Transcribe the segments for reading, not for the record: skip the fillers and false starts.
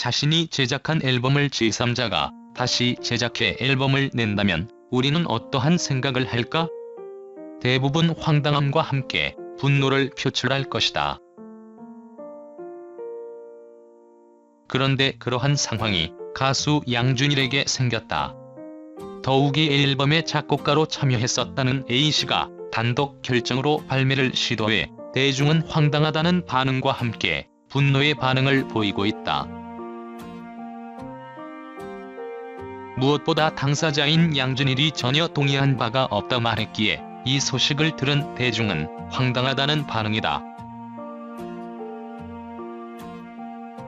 자신이 제작한 앨범을 제3자가 다시 제작해 앨범을 낸다면 우리는 어떠한 생각을 할까? 대부분 황당함과 함께 분노를 표출할 것이다. 그런데 그러한 상황이 가수 양준일에게 생겼다. 더욱이 앨범의 작곡가로 참여했었다는 A씨가 단독 결정으로 발매를 시도해 대중은 황당하다는 반응과 함께 분노의 반응을 보이고 있다. 무엇보다 당사자인 양준일이 전혀 동의한 바가 없다 말했기에 이 소식을 들은 대중은 황당하다는 반응이다.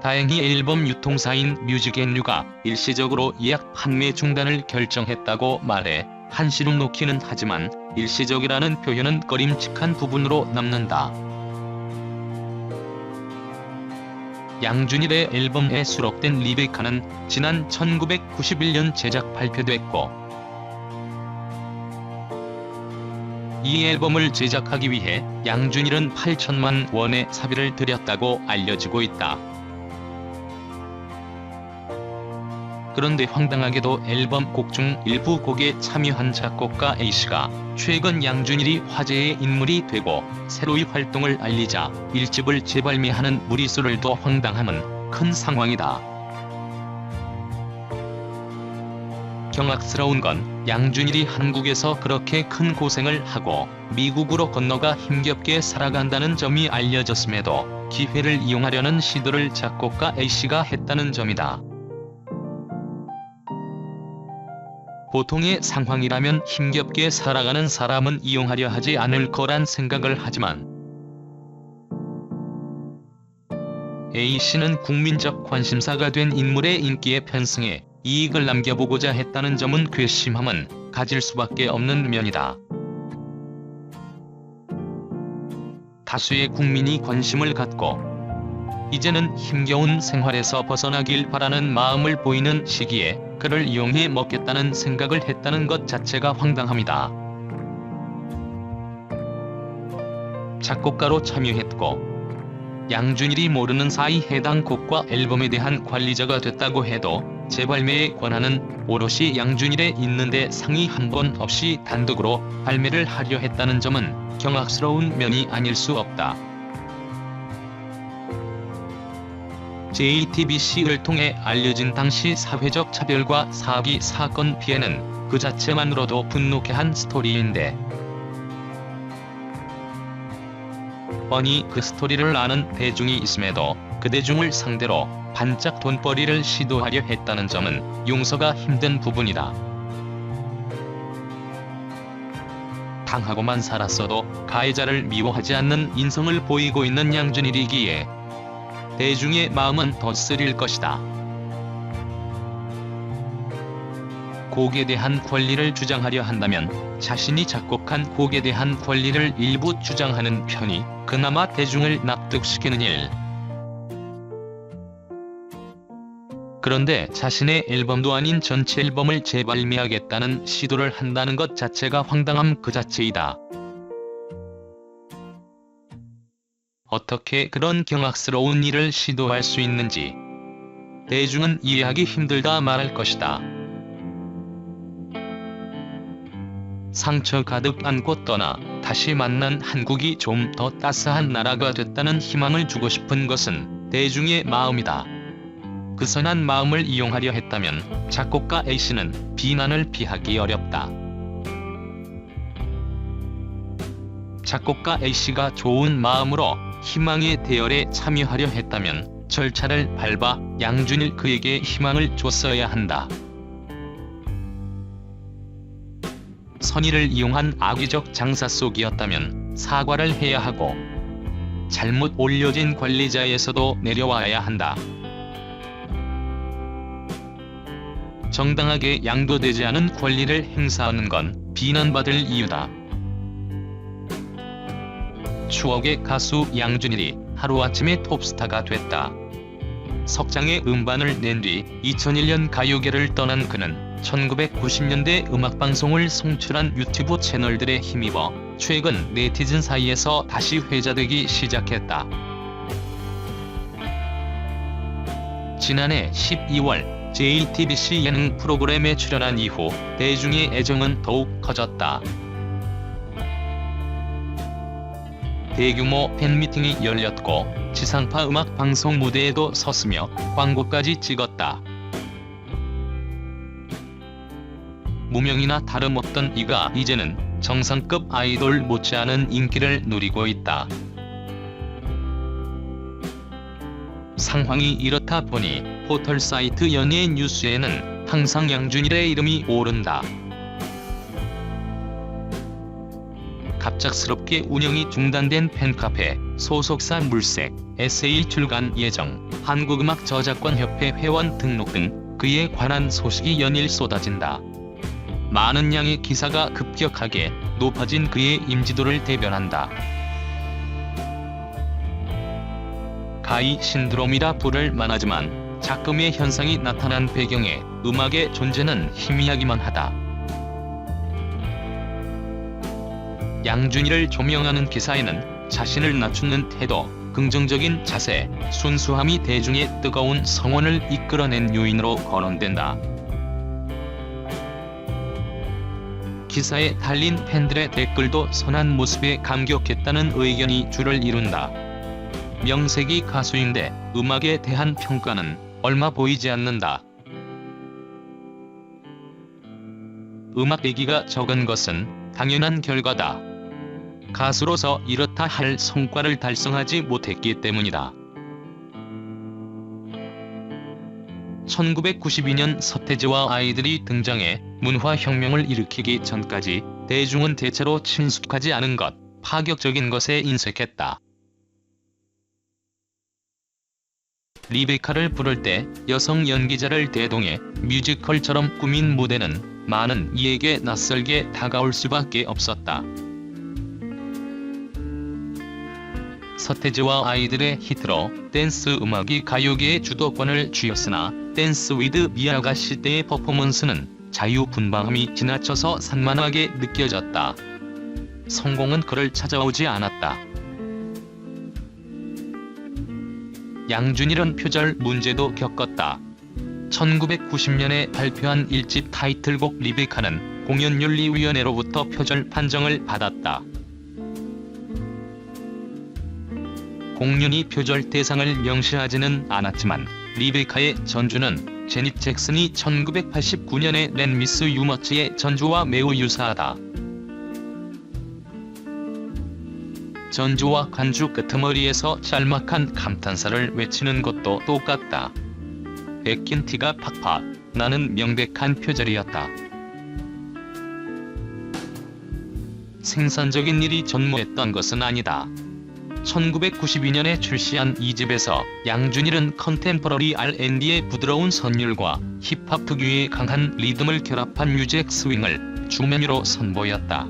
다행히 앨범 유통사인 뮤직앤유가 일시적으로 예약 판매 중단을 결정했다고 말해 한시름 놓기는 하지만 일시적이라는 표현은 꺼림칙한 부분으로 남는다. 양준일의 앨범에 수록된 리베카는 지난 1991년 제작 발표됐고 이 앨범을 제작하기 위해 양준일은 8천만 원의 사비를 들였다고 알려지고 있다. 그런데 황당하게도 앨범 곡 중 일부 곡에 참여한 작곡가 A씨가 최근 양준일이 화제의 인물이 되고 새로이 활동을 알리자 1집을 재발매하는 무리수를 둬 황당함은 큰 상황이다. 경악스러운 건 양준일이 한국에서 그렇게 큰 고생을 하고 미국으로 건너가 힘겹게 살아간다는 점이 알려졌음에도 기회를 이용하려는 시도를 작곡가 A씨가 했다는 점이다. 보통의 상황이라면 힘겹게 살아가는 사람은 이용하려 하지 않을 거란 생각을 하지만 A씨는 국민적 관심사가 된 인물의 인기에 편승해 이익을 남겨보고자 했다는 점은 괘씸함은 가질 수밖에 없는 면이다. 다수의 국민이 관심을 갖고 이제는 힘겨운 생활에서 벗어나길 바라는 마음을 보이는 시기에 그를 이용해 먹겠다는 생각을 했다는 것 자체가 황당합니다. 작곡가로 참여했고 양준일이 모르는 사이 해당 곡과 앨범에 대한 관리자가 됐다고 해도 재발매의 권한은 오롯이 양준일에 있는데 상의 한 번 없이 단독으로 발매를 하려 했다는 점은 경악스러운 면이 아닐 수 없다. JTBC를 통해 알려진 당시 사회적 차별과 사기 사건 피해는 그 자체만으로도 분노케 한 스토리인데 뻔히 그 스토리를 아는 대중이 있음에도 그 대중을 상대로 반짝 돈벌이를 시도하려 했다는 점은 용서가 힘든 부분이다. 당하고만 살았어도 가해자를 미워하지 않는 인성을 보이고 있는 양준일이기에 대중의 마음은 더 쓰릴 것이다. 곡에 대한 권리를 주장하려 한다면 자신이 작곡한 곡에 대한 권리를 일부 주장하는 편이 그나마 대중을 납득시키는 일. 그런데 자신의 앨범도 아닌 전체 앨범을 재발매하겠다는 시도를 한다는 것 자체가 황당함 그 자체이다. 어떻게 그런 경악스러운 일을 시도할 수 있는지 대중은 이해하기 힘들다 말할 것이다. 상처 가득 안고 떠나 다시 만난 한국이 좀 더 따스한 나라가 됐다는 희망을 주고 싶은 것은 대중의 마음이다. 그 선한 마음을 이용하려 했다면 작곡가 A씨는 비난을 피하기 어렵다. 작곡가 A씨가 좋은 마음으로 희망의 대열에 참여하려 했다면 절차를 밟아 양준일 그에게 희망을 줬어야 한다. 선의를 이용한 악의적 장사 속이었다면 사과를 해야 하고 잘못 올려진 관리자에서도 내려와야 한다. 정당하게 양도되지 않은 권리를 행사하는 건 비난받을 이유다. 추억의 가수 양준일이 하루아침에 톱스타가 됐다. 석장의 음반을 낸 뒤 2001년 가요계를 떠난 그는 1990년대 음악방송을 송출한 유튜브 채널들에 힘입어 최근 네티즌 사이에서 다시 회자되기 시작했다. 지난해 12월 JTBC 예능 프로그램에 출연한 이후 대중의 애정은 더욱 커졌다. 대규모 팬미팅이 열렸고 지상파 음악 방송 무대에도 섰으며 광고까지 찍었다. 무명이나 다름없던 이가 이제는 정상급 아이돌 못지않은 인기를 누리고 있다. 상황이 이렇다 보니 포털 사이트 연예 뉴스에는 항상 양준일의 이름이 오른다. 갑작스럽게 운영이 중단된 팬카페 소속사 물색, 에세이 출간 예정, 한국음악저작권협회 회원 등록 등 그에 관한 소식이 연일 쏟아진다. 많은 양의 기사가 급격하게 높아진 그의 인지도를 대변한다. 가히 신드롬이라 부를 만하지만 작금의 현상이 나타난 배경에 음악의 존재는 희미하기만 하다. 양준일을 조명하는 기사에는 자신을 낮추는 태도, 긍정적인 자세, 순수함이 대중의 뜨거운 성원을 이끌어낸 요인으로 거론된다. 기사에 달린 팬들의 댓글도 선한 모습에 감격했다는 의견이 주를 이룬다. 명색이 가수인데 음악에 대한 평가는 얼마 보이지 않는다. 음악 얘기가 적은 것은 당연한 결과다. 가수로서 이렇다 할 성과를 달성하지 못했기 때문이다. 1992년 서태지와 아이들이 등장해 문화혁명을 일으키기 전까지 대중은 대체로 친숙하지 않은 것, 파격적인 것에 인색했다. 리베카를 부를 때 여성 연기자를 대동해 뮤지컬처럼 꾸민 무대는 많은 이에게 낯설게 다가올 수밖에 없었다. 서태지와 아이들의 히트로 댄스 음악이 가요계의 주도권을 쥐었으나 댄스 위드 미아가 시대의 퍼포먼스는 자유분방함이 지나쳐서 산만하게 느껴졌다. 성공은 그를 찾아오지 않았다. 양준일은 표절 문제도 겪었다. 1990년에 발표한 1집 타이틀곡 리베카는 공연윤리위원회로부터 표절 판정을 받았다. 공연이 표절 대상을 명시하지는 않았지만 리베카의 전주는 제닛 잭슨이 1989년에 낸 미스 유머치의 전주와 매우 유사하다. 전주와 간주 끄트머리에서 짤막한 감탄사를 외치는 것도 똑같다. 베낀 티가 팍팍 나는 명백한 표절이었다. 생산적인 일이 전무했던 것은 아니다. 1992년에 출시한 2집에서 양준일은 컨템퍼러리 R&B의 부드러운 선율과 힙합 특유의 강한 리듬을 결합한 뉴잭 스윙을 주 메뉴로 선보였다.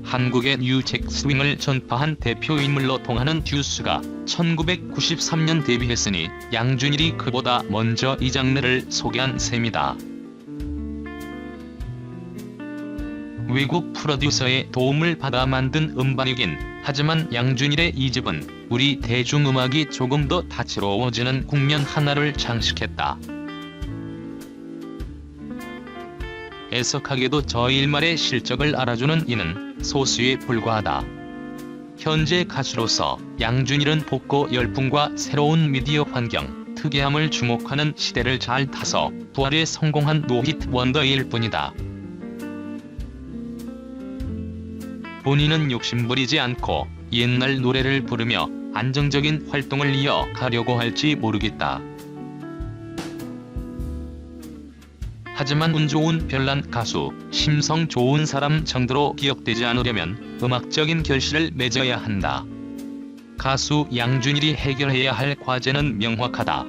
한국의 뉴잭 스윙을 전파한 대표 인물로 통하는 듀스가 1993년 데뷔했으니 양준일이 그보다 먼저 이 장르를 소개한 셈이다. 외국 프로듀서의 도움을 받아 만든 음반이긴 하지만 양준일의 이 집은 우리 대중음악이 조금 더 다채로워지는 국면 하나를 장식했다. 애석하게도 저 일말의 실적을 알아주는 이는 소수에 불과하다. 현재 가수로서 양준일은 복고 열풍과 새로운 미디어 환경, 특이함을 주목하는 시대를 잘 타서 부활에 성공한 노히트 원더일 뿐이다. 본인은 욕심부리지 않고 옛날 노래를 부르며 안정적인 활동을 이어가려고 할지 모르겠다. 하지만 운 좋은 별난 가수, 심성 좋은 사람 정도로 기억되지 않으려면 음악적인 결실을 맺어야 한다. 가수 양준일이 해결해야 할 과제는 명확하다.